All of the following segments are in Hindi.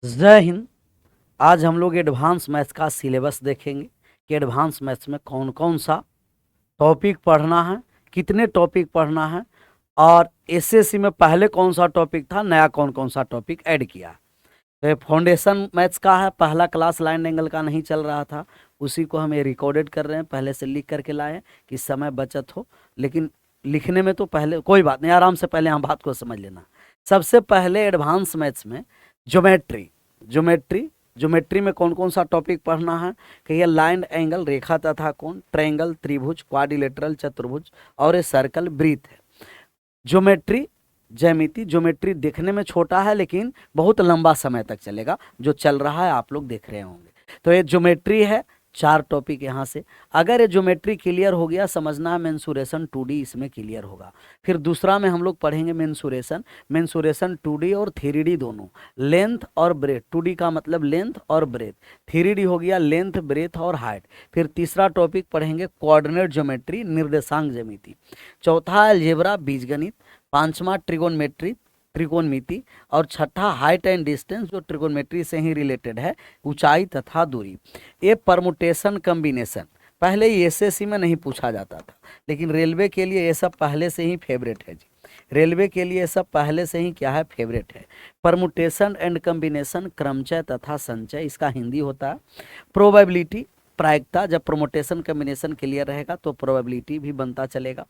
जय हिंद। आज हम लोग एडवांस मैथ्स का सिलेबस देखेंगे कि एडवांस मैथ्स में कौन कौन सा टॉपिक पढ़ना है, कितने टॉपिक पढ़ना है और एसएससी में पहले कौन सा टॉपिक था, नया कौन कौन सा टॉपिक ऐड किया है। तो ये फाउंडेशन मैथ्स का है। पहला क्लास लाइन एंगल का नहीं चल रहा था, उसी को हम ये रिकॉर्डेड कर रहे हैं, पहले से लिख करके लाए हैं कि समय बचत हो। लेकिन लिखने में तो पहले कोई बात नहीं, आराम से पहले हम बात को समझ लेना। सबसे पहले एडवांस मैथ्स में ज्योमेट्री ज्योमेट्री ज्योमेट्री में कौन कौन सा टॉपिक पढ़ना है कि ये लाइन एंगल, रेखा तथा कोण, ट्रायंगल, त्रिभुज, क्वाड्रिलेटरल चतुर्भुज और ये सर्कल, वृत्त है। ज्योमेट्री ज्यामिति ज्योमेट्री देखने में छोटा है लेकिन बहुत लंबा समय तक चलेगा। जो चल रहा है आप लोग देख रहे होंगे। तो ये ज्योमेट्री है, 4 टॉपिक यहाँ से। अगर ये ज्योमेट्री क्लियर हो गया, समझना है मेंसुरेशन 2D इसमें क्लियर होगा। फिर दूसरा में हम लोग पढ़ेंगे मेंसुरेशन। मेंसुरेशन 2D और 3D दोनों, लेंथ और ब्रेथ। 2D का मतलब लेंथ और ब्रेथ, 3D हो गया लेंथ, ब्रेथ और हाइट। फिर तीसरा टॉपिक पढ़ेंगे कोऑर्डिनेट ज्योमेट्री, निर्देशांक ज्यामिति। चौथा अलजेब्रा, बीजगणित। पांचवा ट्रिगोनमेट्री, त्रिकोणमिति। और छठा हाइट एंड डिस्टेंस, जो ट्रिगोनमेट्री से ही रिलेटेड है, ऊंचाई तथा दूरी। ये परमुटेशन कॉम्बिनेशन पहले ही एसएससी में नहीं पूछा जाता था, लेकिन रेलवे के लिए ये सब पहले से ही फेवरेट है जी। रेलवे के लिए सब पहले से ही क्या है, फेवरेट है। परमुटेशन एंड कॉम्बिनेशन, क्रमचय तथा संचय, इसका हिंदी होता है। प्रोबेबिलिटी, प्रायिकता, जब प्रोमोटेशन कॉम्बिनेशन क्लियर रहेगा तो प्रोबेबिलिटी भी बनता चलेगा।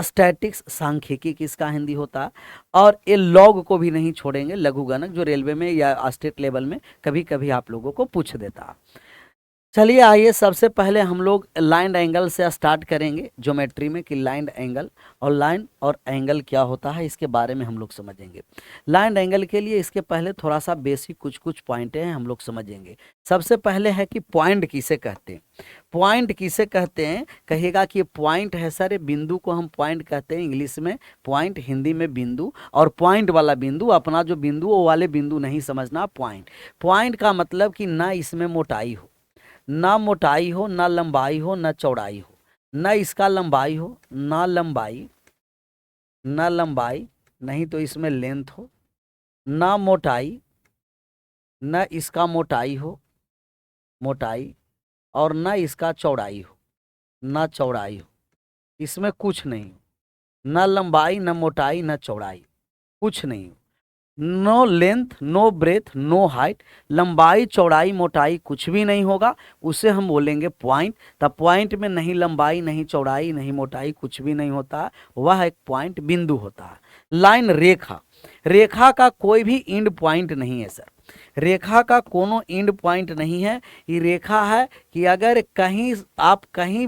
स्टैटिक्स, सांख्यिकी, किसका हिंदी होता है। और ये लॉग को भी नहीं छोड़ेंगे, लघुगणक, जो रेलवे में या स्टेट लेवल में कभी कभी आप लोगों को पूछ देता है। चलिए आइए, सबसे पहले हम लोग लाइन एंगल से स्टार्ट करेंगे ज्योमेट्री में कि लाइन एंगल और एंगल क्या होता है, इसके बारे में हम लोग समझेंगे। लाइन एंगल के लिए इसके पहले थोड़ा सा बेसिक कुछ कुछ पॉइंटें हैं, हम लोग समझेंगे। सबसे पहले है कि पॉइंट किसे कहते हैं। पॉइंट किसे कहते हैं, कहेगा कि पॉइंट है सर, बिंदु को हम पॉइंट कहते हैं। इंग्लिश में पॉइंट, हिंदी में बिंदु। और पॉइंट वाला बिंदु, अपना जो बिंदु वो वाले बिंदु नहीं समझना। पॉइंट, पॉइंट का मतलब कि ना इसमें मोटाई हो, ना मोटाई हो, ना लंबाई हो, ना चौड़ाई हो। ना इसका लंबाई हो, ना लंबाई, ना लंबाई, नहीं तो इसमें लेंथ हो। ना मोटाई, ना इसका मोटाई हो, मोटाई, और ना इसका चौड़ाई हो, ना चौड़ाई हो। इसमें कुछ नहीं हो, ना लंबाई, ना मोटाई, ना चौड़ाई, कुछ नहीं हो। No length, no breadth, no height, लंबाई चौड़ाई मोटाई कुछ भी नहीं होगा, उसे हम बोलेंगे पॉइंट। तब पॉइंट में नहीं लंबाई, नहीं चौड़ाई, नहीं मोटाई, कुछ भी नहीं होता है, वह एक पॉइंट, बिंदु होता है। लाइन, रेखा, रेखा का कोई भी एंड पॉइंट नहीं है सर। रेखा का कोनो एंड पॉइंट नहीं है। ये रेखा है कि अगर कहीं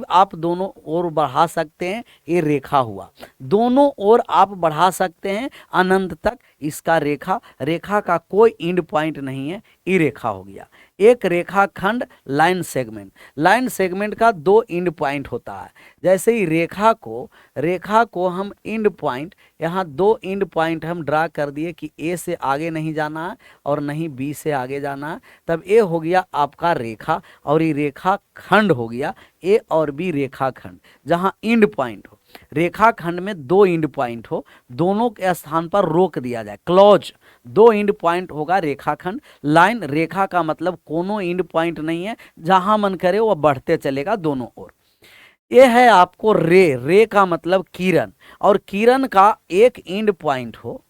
आप दोनों ओर बढ़ा सकते हैं, ये रेखा हुआ। दोनों ओर आप बढ़ा सकते हैं अनंत तक, इसका रेखा। रेखा का कोई एंड पॉइंट नहीं है, ये रेखा हो गया। एक रेखा खंड, लाइन सेगमेंट। लाइन सेगमेंट का 2 एंड पॉइंट होता है। जैसे ही रेखा को हम एंड पॉइंट, यहाँ 2 एंड पॉइंट हम ड्रा कर दिए कि ए से आगे नहीं जाना है और नहीं बी से आगे जाना है, तब ए हो गया आपका रेखा, और ये रेखा खंड हो गया ए और बी रेखा खंड, जहाँ एंड पॉइंट हो। रेखा खंड में 2 एंड पॉइंट हो, दोनों के स्थान पर रोक दिया जाए, क्लोज। 2 एंड पॉइंट होगा रेखाखंड। लाइन, रेखा का मतलब कोनो एंड पॉइंट नहीं है, जहां मन करे वो बढ़ते चलेगा दोनों ओर। ये है आपको रे का मतलब किरण, और किरण का एक एंड पॉइंट हो,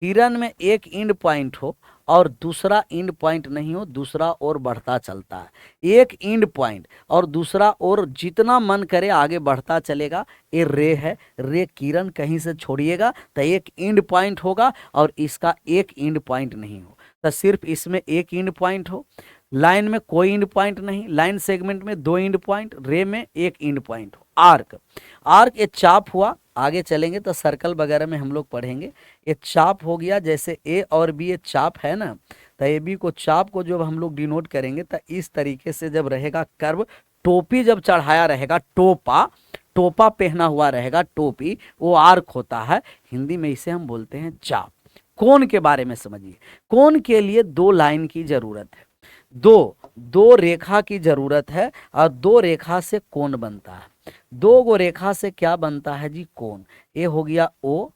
किरण में एक एंड पॉइंट हो और दूसरा एंड पॉइंट नहीं हो, दूसरा और बढ़ता चलता है। एक एंड पॉइंट और दूसरा और जितना मन करे आगे बढ़ता चलेगा, ये रे है। रे किरण कहीं से छोड़िएगा तो एक एंड पॉइंट होगा, और इसका एक एंड पॉइंट नहीं हो, तो सिर्फ इसमें एक एंड पॉइंट हो। लाइन में कोई एंड पॉइंट नहीं, लाइन सेगमेंट में 2 एंड पॉइंट, रे में एक एंड पॉइंट हो। आर्क, आर्क ये चाप हुआ, आगे चलेंगे तो सर्कल वगैरह में हम लोग पढ़ेंगे। ये चाप हो गया, जैसे ए और बी ये चाप है ना, तो ए बी को, चाप को जब हम लोग डिनोट करेंगे तो इस तरीके से जब रहेगा कर्व, टोपी जब चढ़ाया रहेगा, टोपा, टोपा पहना हुआ रहेगा, टोपी, वो आर्क होता है। हिंदी में इसे हम बोलते हैं चाप। कोण के बारे में समझिए। कोण के लिए 2 लाइन की जरूरत है, दो रेखा की जरूरत है, और 2 रेखा से कोण बनता है। 2 गो रेखा से क्या बनता है जी, कोण। ए हो गया ओ,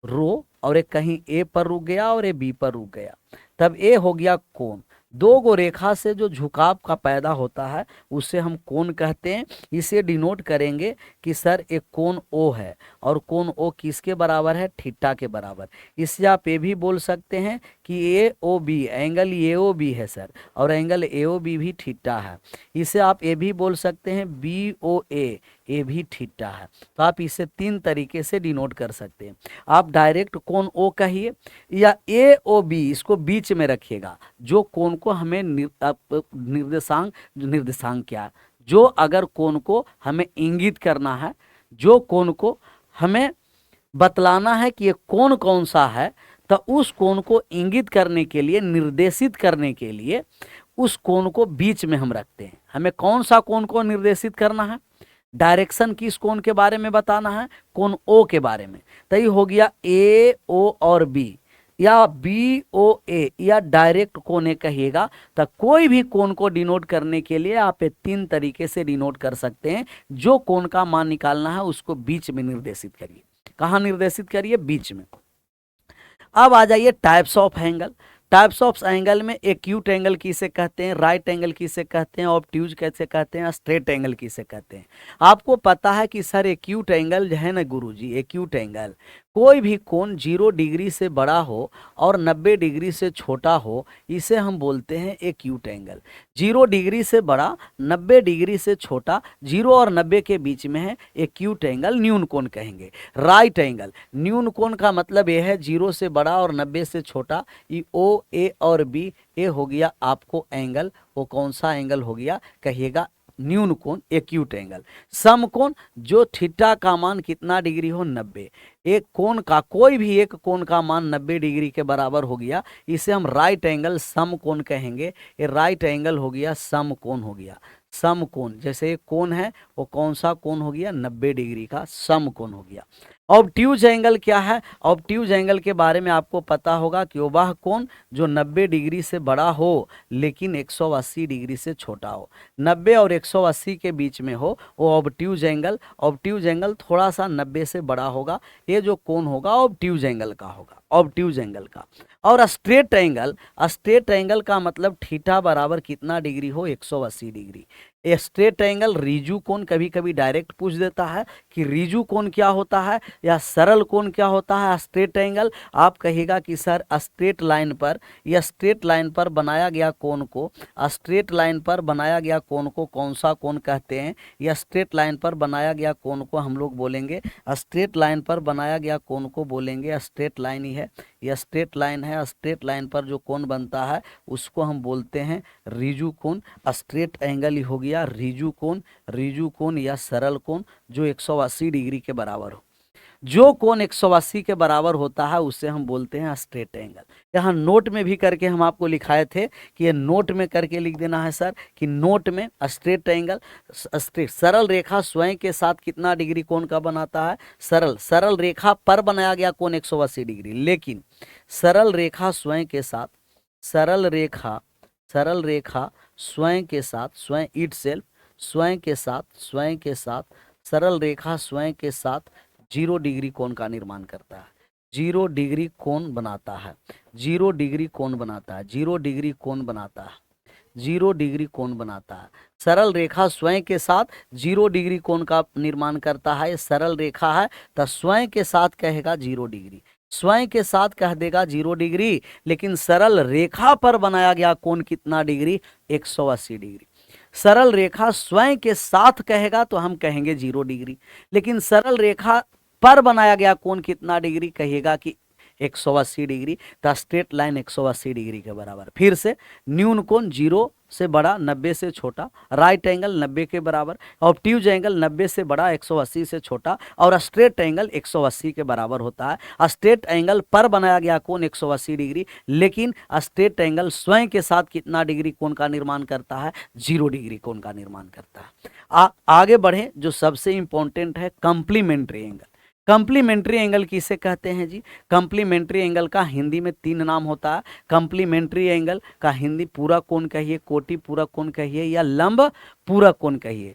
रो, और एक कहीं ए पर रुक गया और ए बी पर रुक गया, तब ए हो गया कोण। दो गो रेखा से जो झुकाव का पैदा होता है उसे हम कोण कहते हैं। इसे डिनोट करेंगे कि सर एक कोण ओ है, और कोण ओ किसके बराबर है, थीटा के बराबर। इससे आप ये भी बोल सकते हैं कि A O B, angle A O B है सर, और एंगल ए ओ बी भी थीटा है। इसे आप ये भी बोल सकते हैं बी ओ ए, ये भी थीटा है। तो आप इसे तीन तरीके से डिनोट कर सकते हैं। आप डायरेक्ट कोण ओ कहिए, या ए ओ बी, इसको बीच में रखिएगा, जो कोण को हमें निर्देशांक क्या, जो अगर कोण को हमें इंगित करना है, जो कोण को हमें बतलाना है कि ये कोण कौन सा है, तो उस कोण को इंगित करने के लिए, निर्देशित करने के लिए उस कोण को बीच में हम रखते हैं। हमें कौन सा कोण को निर्देशित करना है, डायरेक्शन किस कोण के बारे में बताना है, कोण ओ के बारे में। तो ये हो गया ए ओ और बी, या बी ओ ए, या डायरेक्ट कोण कहिएगा। तो कोई भी कोण को डिनोट करने के लिए आप ये तीन तरीके से डिनोट कर सकते हैं। जो कोण का मान निकालना है उसको बीच में निर्देशित करिए। कहाँ निर्देशित करिए, बीच में। अब आ जाइए types of angle. Types of angle में एक्यूट एंगल किसे कहते हैं, राइट एंगल किसे कहते हैं, ऑब्ट्यूज कैसे कहते हैं, स्ट्रेट एंगल किसे कहते हैं। आपको पता है कि सर एक्यूट एंगल जो है ना गुरुजी, एक्यूट एंगल कोई भी कोण 0 डिग्री से बड़ा हो और 90 डिग्री से छोटा हो, इसे हम बोलते हैं एक्यूट एंगल। 0 डिग्री से बड़ा, 90 डिग्री से छोटा, 0 और 90 के बीच में है, एक्यूट एंगल न्यून कोण कहेंगे। राइट एंगल, न्यून कोण का मतलब यह है 0 से बड़ा और 90 से छोटा। ये ओ ए और बी, ए हो गया आपको एंगल, वो कौन सा एंगल हो गया, कहिएगा न्यून कोण, एक्यूट एंगल। सम कोण, जो थीटा का मान कितना डिग्री हो, 90। एक कोण का, कोई भी एक कोण का मान 90 डिग्री के बराबर हो गया, इसे हम राइट एंगल सम कोण कहेंगे। ये राइट एंगल हो गया, सम कोण हो गया। सम कोण, जैसे एक कोण है वो कौन सा कोण हो गया, 90 डिग्री का सम कोण हो गया। ऑब्ट्यूज एंगल क्या है, ऑब्ट्यूज एंगल के बारे में आपको पता होगा कि वह कोण जो 90 डिग्री से बड़ा हो लेकिन 180 डिग्री से छोटा हो, 90 और 180 के बीच में हो, वो ऑब्ट्यूज एंगल। ऑब्ट्यूज एंगल थोड़ा सा 90 से बड़ा होगा, ये जो कोण होगा ऑब्ट्यूज एंगल का होगा, ऑब्ट्यूज एंगल का। और स्ट्रेट एंगल, स्ट्रेट एंगल का मतलब थीटा बराबर कितना डिग्री हो, 180 डिग्री। स्ट्रेट एंगल रिजु कोण कभी कभी डायरेक्ट पूछ देता है कि रिजु कोण क्या होता है या सरल कोण क्या होता है। स्ट्रेट एंगल आप कहिएगा कि सर स्ट्रेट लाइन पर, या स्ट्रेट लाइन पर बनाया गया कोण को, स्ट्रेट लाइन पर बनाया गया कोण को कौन सा कोण कहते हैं, या स्ट्रेट लाइन पर बनाया गया कोण को हम लोग बोलेंगे, स्ट्रेट लाइन पर बनाया गया कोण को बोलेंगे स्ट्रेट लाइन ही है, यह स्ट्रेट लाइन है। स्ट्रेट लाइन पर जो कोण बनता है उसको हम बोलते हैं रिजु कोण। स्ट्रेट एंगल ही हो गया रिजु कोण, रिजु कोण या सरल कोण जो 180 डिग्री के बराबर हो। जो कोण 180 के बराबर होता है उसे हम बोलते हैं स्ट्रेट एंगल। यहाँ नोट में भी करके हम आपको लिखाए थे कि ये नोट में करके लिख देना है सर, कि नोट में स्ट्रेट एंगल, स्ट्रेट सरल रेखा स्वयं के साथ कितना डिग्री कोण का बनाता है, सरल, सरल रेखा पर बनाया गया कोण 180 डिग्री, लेकिन सरल रेखा स्वयं के साथ, सरल रेखा, सरल रेखा स्वयं के साथ, स्वयं इट सेल्फ, स्वयं के साथ, स्वयं के साथ, सरल रेखा स्वयं के साथ 0 डिग्री कोण का निर्माण करता है, 0 डिग्री कोण बनाता है, 0 डिग्री कोण बनाता है, 0 डिग्री कोण बनाता है, 0 डिग्री कोण बनाता है। सरल रेखा स्वयं के साथ 0 डिग्री कोण का निर्माण करता है। सरल रेखा है तो स्वयं के साथ कहेगा 0 डिग्री, स्वयं के साथ कह देगा 0 डिग्री, लेकिन सरल रेखा पर बनाया गया कोण कितना डिग्री, 180 डिग्री। सरल रेखा स्वयं के साथ कहेगा तो हम कहेंगे 0 डिग्री, लेकिन सरल रेखा पर बनाया गया कोण कितना डिग्री, कहिएगा कि 180 डिग्री। तो स्ट्रेट लाइन 180 डिग्री के बराबर। फिर से न्यून कोण 0 से बड़ा 90 से छोटा, राइट एंगल 90 के बराबर, ऑब्ट्यूज एंगल 90 से बड़ा 180 से छोटा, और स्ट्रेट एंगल 180 के बराबर होता है। स्ट्रेट एंगल पर बनाया गया कोण 180 डिग्री, लेकिन स्ट्रेट एंगल स्वयं के साथ कितना डिग्री कोण का निर्माण करता है, 0 डिग्री कोण का निर्माण करता है। आगे बढ़े, जो सबसे इंपॉर्टेंट है कंप्लीमेंट्री एंगल। कंप्लीमेंट्री एंगल किसे कहते हैं जी, कंप्लीमेंट्री एंगल का हिंदी में 3 नाम होता है। कंप्लीमेंट्री एंगल का हिंदी पूरा कोण कहिए, कोटि पूरा कोण कहिए, या लंब पूरा कोण कहिए।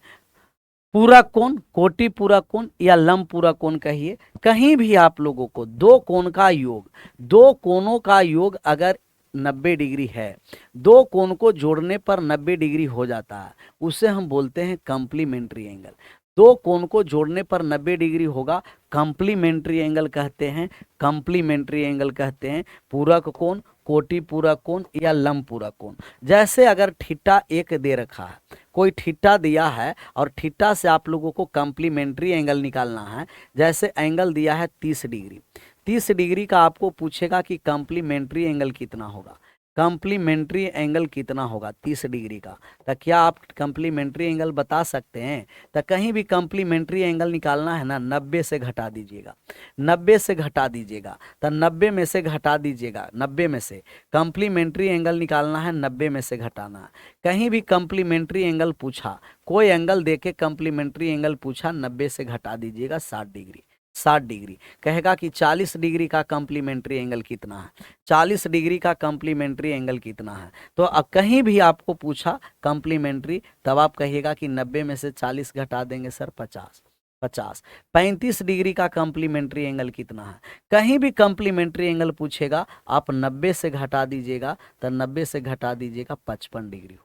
पूरा कोण, कोटि पूरा कोण या लंब पूरा कोण कहिए। कहीं भी आप लोगों को दो कोण का योग, दो कोणों का योग अगर 90 डिग्री है, दो कोण को जोड़ने पर 90 डिग्री हो जाता है, उसे हम बोलते हैं कॉम्प्लीमेंट्री एंगल। दो कोण को जोड़ने पर 90 डिग्री होगा, कॉम्प्लीमेंट्री एंगल कहते हैं, कॉम्प्लीमेंट्री एंगल कहते हैं। पूरक कोण, कोटि पूरक कोण या लंब पूरक कोण। जैसे अगर थीटा एक दे रखा है, कोई थीटा दिया है और थीटा से आप लोगों को कॉम्प्लीमेंट्री एंगल निकालना है। जैसे एंगल दिया है 30 डिग्री, 30 डिग्री का आपको पूछेगा कि कॉम्प्लीमेंट्री एंगल कितना होगा, कॉम्प्लीमेंट्री एंगल कितना होगा 30 डिग्री का। तो क्या आप कॉम्प्लीमेंट्री एंगल बता सकते हैं? तो कहीं भी कॉम्प्लीमेंट्री एंगल निकालना है ना, 90 से घटा दीजिएगा, 90 से घटा दीजिएगा, तो 90 में से घटा दीजिएगा, 90 में से कॉम्प्लीमेंट्री एंगल निकालना है, 90 में से घटाना है। कहीं भी कॉम्प्लीमेंट्री एंगल पूछा, कोई एंगल देके कॉम्प्लीमेंट्री एंगल पूछा, 90 से घटा दीजिएगा 60 डिग्री, 60 डिग्री। कहेगा कि 40 डिग्री का कॉम्प्लीमेंट्री एंगल कितना है, 40 डिग्री का कॉम्प्लीमेंट्री एंगल कितना है। तो अब कहीं भी आपको पूछा कॉम्प्लीमेंट्री, तब आप कहिएगा कि 90 में से 40 घटा देंगे सर 50, 50। 35 डिग्री का कॉम्प्लीमेंट्री एंगल कितना है, कहीं भी कॉम्प्लीमेंट्री एंगल पूछेगा आप 90 से घटा दीजिएगा, तो 90 से घटा दीजिएगा 55 डिग्री।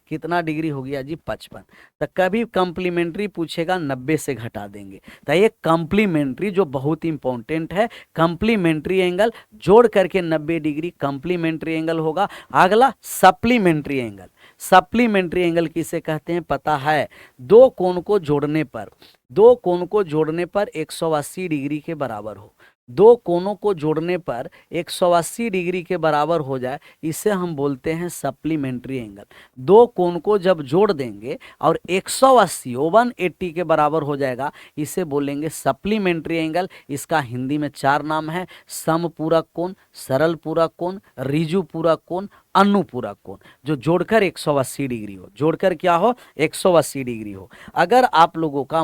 कितना डिग्री हो गया जी? 55। तो कभी कॉम्प्लीमेंट्री पूछेगा 90 से घटा देंगे। तो ये कॉम्प्लीमेंट्री जो बहुत इंपॉर्टेंट है, कॉम्प्लीमेंट्री एंगल जोड़ करके 90 डिग्री कॉम्प्लीमेंट्री एंगल होगा। अगला सप्लीमेंट्री एंगल। सप्लीमेंट्री एंगल किसे कहते हैं पता है? दो कोण को जोड़ने पर, दो कोण को जोड़ने पर 180 डिग्री के बराबर हो, दो कोणों को जोड़ने पर 180 डिग्री के बराबर हो जाए, इसे हम बोलते हैं सप्लीमेंट्री एंगल। दो कोण को जब जोड़ देंगे और 180 180 के बराबर हो जाएगा, इसे बोलेंगे सप्लीमेंट्री एंगल। इसका हिंदी में 4 नाम है: समपूरक कोण, सरल पूरक कोण, ऋजु पूरक कोण, अनुपूरक कोण। जो जोड़कर 180 डिग्री हो, जोड़कर क्या हो? 180 डिग्री हो। अगर आप लोगों का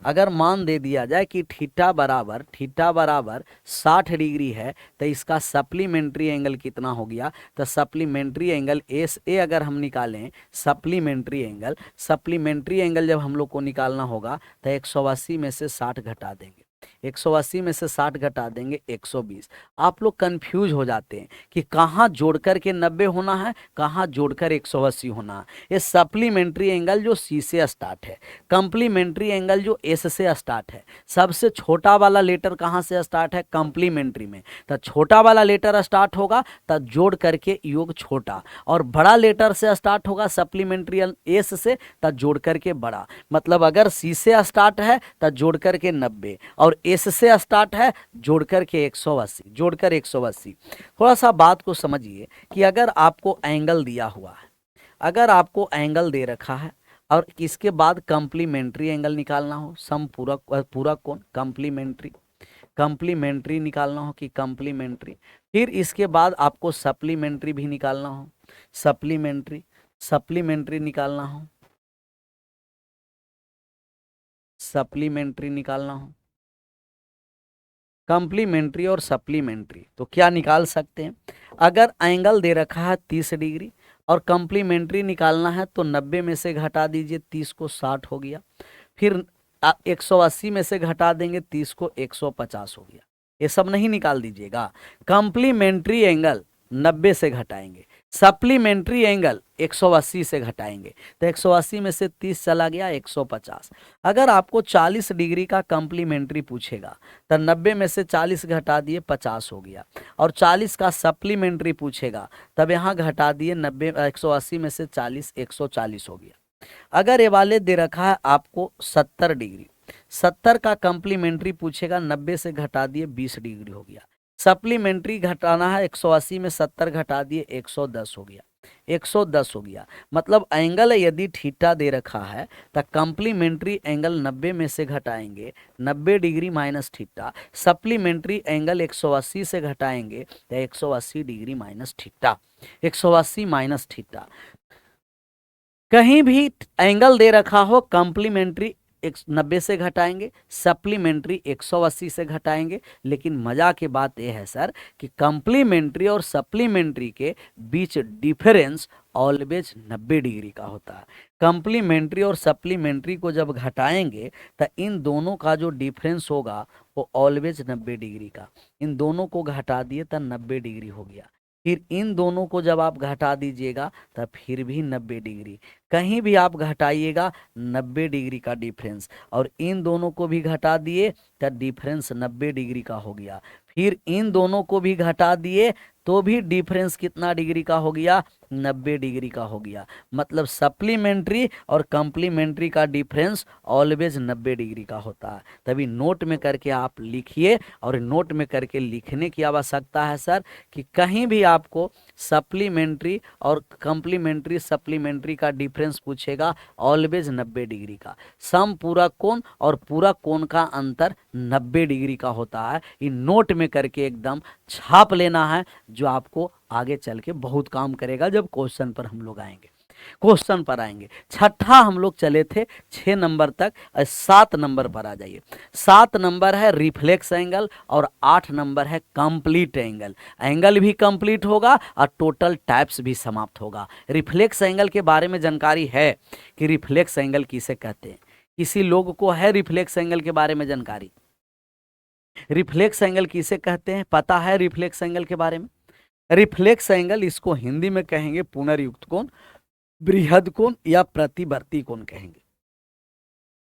अगर मान दे दिया जाए कि थीटा बराबर 60 डिग्री है, तो इसका सप्लीमेंट्री एंगल कितना हो गया? तो सप्लीमेंट्री एंगल एस ए अगर हम निकालें, सप्लीमेंट्री एंगल जब हम लोग को निकालना होगा, तो 180 में से 60 घटा देंगे, 180 में से 60 घटा देंगे 120। आप लोग कंफ्यूज हो जाते हैं कि कहाँ जोड़कर के 90 होना है, कहाँ जोड़कर 180 होना है। ये सप्लीमेंट्री एंगल जो सी से स्टार्ट है, कॉम्प्लीमेंट्री एंगल जो एस से स्टार्ट है। सबसे छोटा वाला लेटर कहाँ से स्टार्ट है? कॉम्प्लीमेंट्री में। तो छोटा वाला लेटर स्टार्ट होगा तब जोड़ करके योग छोटा, और बड़ा लेटर से स्टार्ट होगा सप्लीमेंट्री एस से, तब जोड़ करके बड़ा। मतलब अगर सी से स्टार्ट है तब जोड़ करके 90, और एस से स्टार्ट है जोड़कर के 180, जोड़कर 180। थोड़ा सा बात को समझिए कि अगर आपको एंगल दिया हुआ है, अगर आपको एंगल दे रखा है और इसके बाद कॉम्प्लीमेंट्री एंगल निकालना हो, समपूरक पूरक कोण, कॉम्प्लीमेंट्री निकालना हो कि कॉम्प्लीमेंट्री, फिर इसके बाद आपको सप्लीमेंट्री भी निकालना हो, सप्लीमेंट्री निकालना हो, सप्लीमेंट्री निकालना हो, कॉम्प्लीमेंट्री और सप्लीमेंट्री, तो क्या निकाल सकते हैं? अगर एंगल दे रखा है 30 डिग्री और कॉम्प्लीमेंट्री निकालना है, तो 90 में से घटा दीजिए 30 को, 60 हो गया। फिर 180 में से घटा देंगे 30 को, 150 हो गया। ये सब नहीं निकाल दीजिएगा। कॉम्प्लीमेंट्री एंगल 90 से घटाएंगे, सप्लीमेंट्री एंगल 180 से घटाएंगे, तो 180 में से 30 चला गया, 150। अगर आपको 40 डिग्री का कॉम्प्लीमेंट्री पूछेगा तो 90 में से 40 घटा दिए, 50 हो गया। और 40 का सप्लीमेंट्री पूछेगा तब यहाँ घटा दिए 90, 180 में से 40, 140 हो गया। अगर ये वाले दे रखा है आपको 70 डिग्री, 70 का कॉम्प्लीमेंट्री पूछेगा, 90 से घटा दिए 20 डिग्री हो गया। सप्लीमेंट्री घटाना है, 180 में 70 घटा दिए, 110 हो गया, 110 हो गया। मतलब एंगल यदि थीटा दे रखा है तो कॉम्प्लीमेंट्री एंगल 90 में से घटाएंगे, 90 degree minus theta, supplementary angle 180 से घटाएंगे तो 180 degree minus theta, 180 minus theta. कहीं भी एंगल दे रखा हो, कॉम्प्लीमेंट्री 90 से घटाएंगे, सप्लीमेंट्री 180 से घटाएंगे। लेकिन मजा की बात यह है सर कि कॉम्प्लीमेंट्री और सप्लीमेंट्री के बीच डिफरेंस ऑलवेज 90 डिग्री का होता है। कॉम्प्लीमेंट्री और सप्लीमेंट्री को जब घटाएंगे तो इन दोनों का जो डिफरेंस होगा वो ऑलवेज 90 डिग्री का। इन दोनों को घटा दिए तो 90 डिग्री हो गया। फिर इन दोनों को जब आप घटा दीजिएगा तब फिर भी 90 डिग्री, कहीं भी आप घटाइएगा 90 डिग्री का डिफरेंस, और इन दोनों को भी घटा दिए तो डिफरेंस 90 डिग्री का हो गया। फिर इन दोनों को भी घटा दिए तो भी डिफरेंस कितना डिग्री का हो गया, 90 डिग्री का हो गया। मतलब सप्लीमेंट्री और कंप्लीमेंट्री का डिफरेंस ऑलवेज 90 डिग्री का होता है। तभी नोट में करके आप लिखिए, और नोट में करके लिखने की आवश्यकता है सर कि कहीं भी आपको सप्लीमेंट्री और कंप्लीमेंट्री सप्लीमेंट्री का डिफरेंस पूछेगा ऑलवेज 90 डिग्री का। सम पूरा कोण और पूरा कोण का अंतर 90 डिग्री का होता है। इन नोट में करके एकदम छाप लेना है, जो आपको आगे चल के बहुत काम करेगा जब क्वेश्चन पर हम लोग आएंगे। क्वेश्चन पर आएंगे, छठा हम लोग चले थे 6 नंबर तक, 7 नंबर पर आ जाइए। 7 नंबर है रिफ्लेक्स एंगल और 8 नंबर है कंप्लीट एंगल। एंगल भी कंप्लीट होगा और टोटल टाइप्स भी समाप्त होगा। रिफ्लेक्स एंगल के बारे में जानकारी है कि रिफ्लेक्स एंगल किसे कहते हैं? किसी लोग को है रिफ्लेक्स एंगल के बारे में जानकारी? रिफ्लेक्स एंगल किसे कहते हैं, पता है रिफ्लेक्स एंगल के बारे में? रिफ्लेक्स एंगल, इसको हिंदी में कहेंगे पुनर्युक्त कोण, बृहद कोण या प्रतिवर्ती कोण कहेंगे।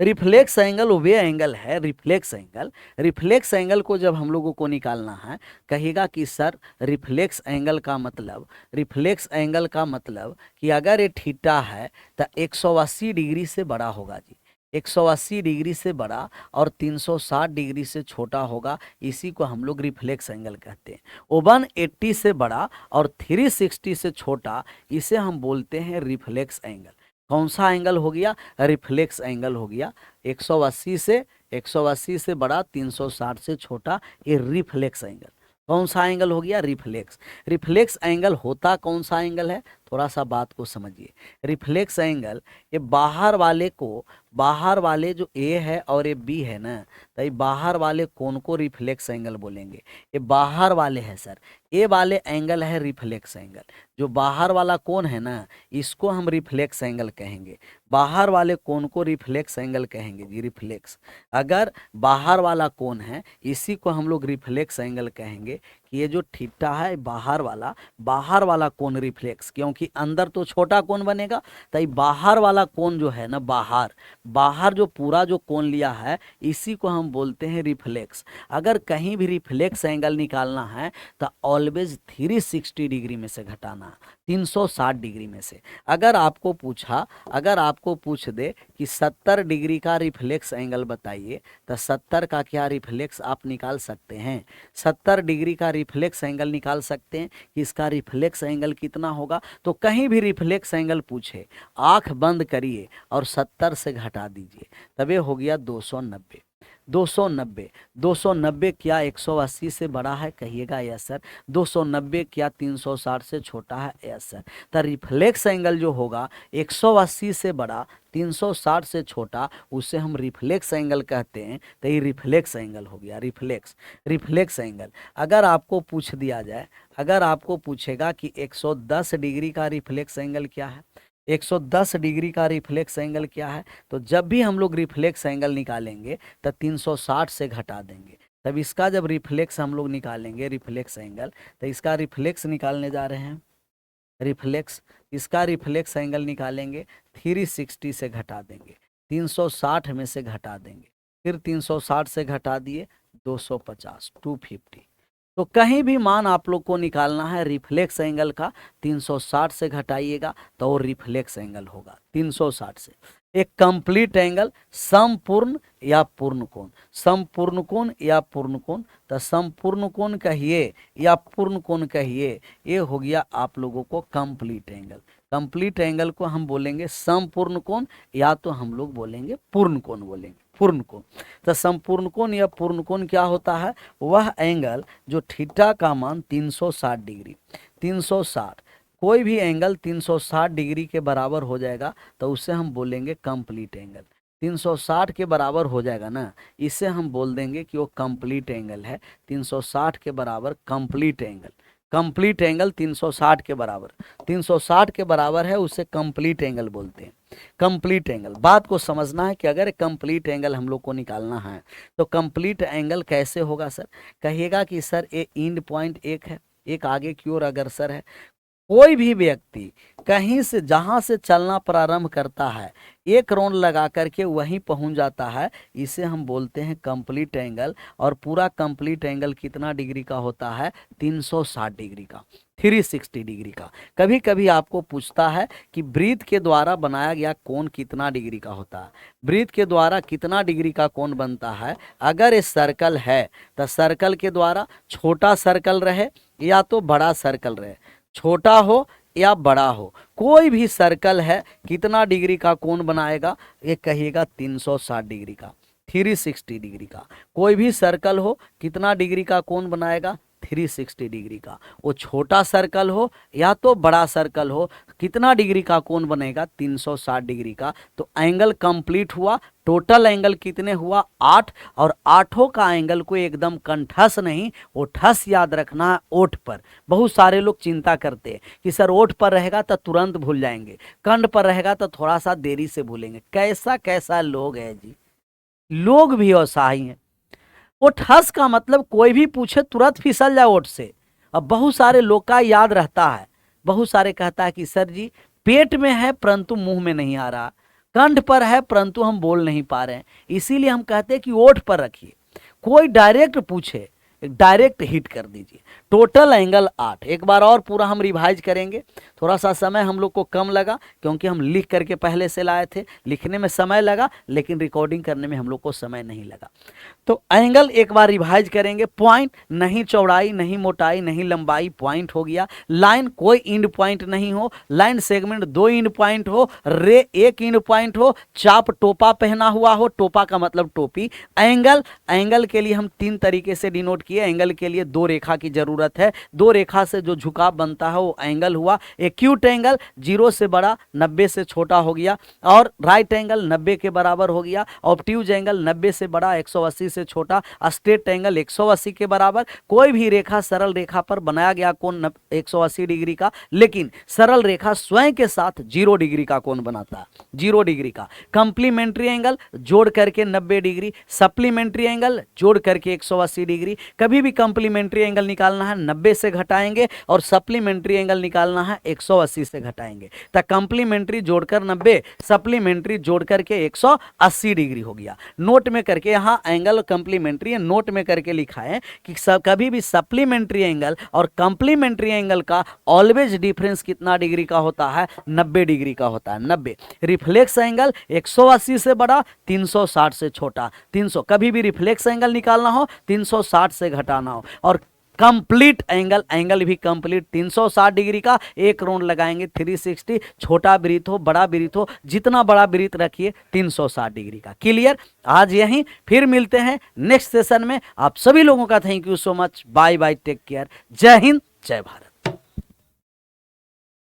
रिफ्लेक्स एंगल वे एंगल है, रिफ्लेक्स एंगल, रिफ्लेक्स एंगल को जब हम लोगों को निकालना है, कहेगा कि सर रिफ्लेक्स एंगल का मतलब, रिफ्लेक्स एंगल का मतलब कि अगर ये थीटा है तो 180 डिग्री से बड़ा होगा जी, 180 डिग्री से बड़ा और 360 डिग्री से छोटा होगा, इसी को हम लोग रिफ्लेक्स एंगल कहते हैं। 180 से बड़ा और 360 से छोटा, इसे हम बोलते हैं रिफ्लेक्स एंगल। कौन सा एंगल हो गया? रिफ्लेक्स एंगल हो गया। 180 से बड़ा, 360 से छोटा, ये रिफ्लेक्स एंगल। कौन सा एंगल हो गया? रिफ्लेक्स। रिफ्लेक्स एंगल होता कौन सा एंगल है? थोड़ा सा बात को समझिए। रिफ्लेक्स एंगल, ये बाहर वाले को, बाहर वाले जो ए है और ये बी है ना, तो ये बाहर वाले कोण को रिफ्लेक्स एंगल बोलेंगे। ये बाहर वाले है सर, ए वाले एंगल है रिफ्लेक्स एंगल। जो बाहर वाला कोण है ना, इसको हम रिफ्लेक्स एंगल कहेंगे। बाहर वाले कोण को रिफ्लेक्स एंगल कहेंगे जी, रिफ्लेक्स। अगर बाहर वाला कोण है, इसी को हम लोग रिफ्लेक्स एंगल कहेंगे कि ये जो थीटा है बाहर वाला कोण रिफ्लेक्स, क्योंकि अंदर तो छोटा कोण बनेगा, तो बाहर वाला कोण जो है ना, बाहर जो पूरा जो कोण लिया है, इसी को हम बोलते हैं रिफ्लेक्स। अगर कहीं भी रिफ्लेक्स एंगल निकालना है तो ऑलवेज 360 डिग्री में से घटाना, 360 डिग्री में से। अगर आपको पूछ दे कि 70 डिग्री का रिफ्लेक्स एंगल बताइए, तो 70 का क्या रिफ्लेक्स आप निकाल सकते हैं? 70 डिग्री का रिफ्लेक्स एंगल निकाल सकते हैं कि इसका रिफ्लेक्स एंगल कितना होगा। तो कहीं भी रिफ्लेक्स एंगल पूछे, आंख बंद करिए और 70 से घटा दीजिए, तब हो गया 290। 290 क्या 180 से बड़ा है? कहिएगा यस सर। 290 क्या 360 से छोटा है? Yes sir. तो रिफ्लेक्स एंगल जो होगा 180 से बड़ा, 360 से छोटा, उसे हम रिफ्लेक्स एंगल कहते हैं। तो ये रिफ्लेक्स एंगल हो गया, रिफ्लेक्स एंगल। अगर आपको पूछ दिया जाए, अगर आपको पूछेगा कि 110 डिग्री का रिफ्लेक्स एंगल क्या है, 110 डिग्री का रिफ्लेक्स एंगल क्या है, तो जब भी हम लोग रिफ्लेक्स एंगल निकालेंगे तो 360 से घटा देंगे। तब इसका जब रिफ्लेक्स हम लोग निकालेंगे, रिफ्लेक्स एंगल, तो इसका रिफ्लेक्स निकालने जा रहे हैं, रिफ्लेक्स, इसका रिफ्लेक्स एंगल निकालेंगे, 360 से घटा देंगे, 360 में से घटा देंगे, फिर 360 से घटा दिए 250, 250। तो कहीं भी मान आप लोग को निकालना है रिफ्लेक्स एंगल का, 360 से घटाइएगा तो वो रिफ्लेक्स एंगल होगा 360 से। एक कंप्लीट एंगल, संपूर्ण या पूर्ण कोण, संपूर्ण कोण या पूर्ण कोण, तो संपूर्ण कोण कहिए या पूर्ण कोण कहिए, ये हो गया आप लोगों को कंप्लीट एंगल। कंप्लीट एंगल को हम बोलेंगे संपूर्ण कोण, या तो हम लोग बोलेंगे पूर्ण कोण, बोलेंगे पूर्ण कोण। तो संपूर्ण कोण या पूर्ण कोण क्या होता है? वह एंगल जो थीटा का मान 360 डिग्री, 360, कोई भी एंगल 360 डिग्री के बराबर हो जाएगा तो उसे हम बोलेंगे कंप्लीट एंगल। 360 के बराबर हो जाएगा ना, इसे हम बोल देंगे कि वो कंप्लीट एंगल है। 360 के बराबर कंप्लीट एंगल, कंप्लीट एंगल 360 के बराबर, 360 के बराबर है, उसे कंप्लीट एंगल बोलते हैं। कंप्लीट एंगल, बात को समझना है कि अगर कंप्लीट एंगल हम लोग को निकालना है तो कंप्लीट एंगल कैसे होगा सर? कहिएगा कि सर ये एंड पॉइंट 1 है, एक आगे की ओर अग्रसर है। कोई भी व्यक्ति कहीं से जहां से चलना प्रारंभ करता है, एक राउंड लगा करके वहीं पहुंच जाता है, इसे हम बोलते हैं कंप्लीट एंगल। और पूरा कंप्लीट एंगल कितना डिग्री का होता है? 360 डिग्री का, 360 डिग्री का। कभी कभी आपको पूछता है कि वृत्त के द्वारा बनाया गया कोण कितना डिग्री का होता है। वृत्त के द्वारा कितना डिग्री का कोण बनता है? अगर ये सर्कल है तो सर्कल के द्वारा छोटा सर्कल रहे या तो बड़ा सर्कल रहे, छोटा हो या बड़ा हो, कोई भी सर्कल है, कितना डिग्री का कोण बनाएगा? ये कहिएगा 360 डिग्री का, 360 डिग्री का। कोई भी सर्कल हो, कितना डिग्री का कोण बनाएगा? 360 डिग्री का। वो छोटा सर्कल हो या तो बड़ा सर्कल हो, कितना डिग्री का कोण बनेगा? 360 डिग्री का। तो एंगल कंप्लीट हुआ। टोटल एंगल कितने हुआ? 8। और आठों का एंगल को एकदम कंठस नहीं, वो ठस याद रखना है ओठ पर। बहुत सारे लोग चिंता करते हैं कि सर ओठ पर रहेगा तो तुरंत भूल जाएंगे, कंठ पर रहेगा तो थोड़ा सा देरी से भूलेंगे। कैसा कैसा लोग है जी, लोग भी उत्साही हैं। ओठ हंस का मतलब कोई भी पूछे तुरंत फिसल जाए ओठ से। अब बहुत सारे लोग का याद रहता है, बहुत सारे कहता है कि सर जी पेट में है परंतु मुंह में नहीं आ रहा, कंठ पर है परंतु हम बोल नहीं पा रहे हैं। इसीलिए हम कहते हैं कि ओठ पर रखिए। कोई डायरेक्ट पूछे, डायरेक्ट हिट कर दीजिए। Total angle 8। एक बार और पूरा हम रिवाइज करेंगे। थोड़ा सा समय हम लोग को कम लगा क्योंकि हम लिख करके पहले से लाए थे, लिखने में समय लगा लेकिन रिकॉर्डिंग करने में हम लोग को समय नहीं लगा। तो एंगल एक बार रिवाइज करेंगे। पॉइंट, नहीं चौड़ाई नहीं मोटाई नहीं लंबाई, पॉइंट हो गया। लाइन, कोई इंड पॉइंट नहीं हो। लाइन सेगमेंट 2 इंड पॉइंट हो। रे 1 इंड पॉइंट हो। चाप टोपा पहना हुआ हो, टोपा का मतलब टोपी। एंगल, एंगल के लिए हम 3 तरीके से डिनोट किए। एंगल के लिए 2 रेखा की जरूरत है, 2 रेखा से जो झुकाव बनता है वो एंगल हुआ। एक्यूट एंगल 0 से बड़ा 90 से छोटा हो गया, और राइट एंगल 90 के बराबर हो गया। ऑब्ट्यूज एंगल 90 से बड़ा 180 से छोटा। स्ट्रेट एंगल 180 के बराबर। कोई भी रेखा सरल रेखा पर बनाया गया कोण 180 डिग्री का, लेकिन सरल रेखा स्वयं के साथ 0 डिग्री का कोण बनाता है, 0 डिग्री का। कंप्लीमेंट्री एंगल जोड़ करके 90 डिग्री, सप्लीमेंट्री एंगल जोड़ करके 180 डिग्री। कभी भी कंप्लीमेंट्री एंगल निकालना है 90 से घटाएंगे और सप्लीमेंट्री एंगल निकालना है 180 से घटाएंगे। तो कंप्लीमेंट्री जोड़कर 90, सप्लीमेंट्री जोड़ करके 180 डिग्री हो गया। नोट में करके यहाँ एंगल कंप्लीमेंट्री है, नोट में करके लिखा है कि कभी भी सप्लीमेंट्री एंगल और कंप्लीमेंट्री एंगल का ऑलवेज डिफरेंस कितना डिग्री का होता है? 90 डिग्री का होता है, 90। रिफ्लेक्स एंगल 180 से बड़ा 360 से छोटा, 300। कभी भी रिफ्लेक्स एंगल निकालना हो 360 से घटाना हो। और कंप्लीट एंगल, एंगल भी कंप्लीट 360 डिग्री का। एक राउंड लगाएंगे 360, छोटा वृत्त हो बड़ा वृत्त हो, जितना बड़ा वृत्त रखिए 360 डिग्री का। क्लियर? आज यहीं, फिर मिलते हैं नेक्स्ट सेशन में। आप सभी लोगों का thank you so much. Bye bye, take care. जय हिंद, जय भारत।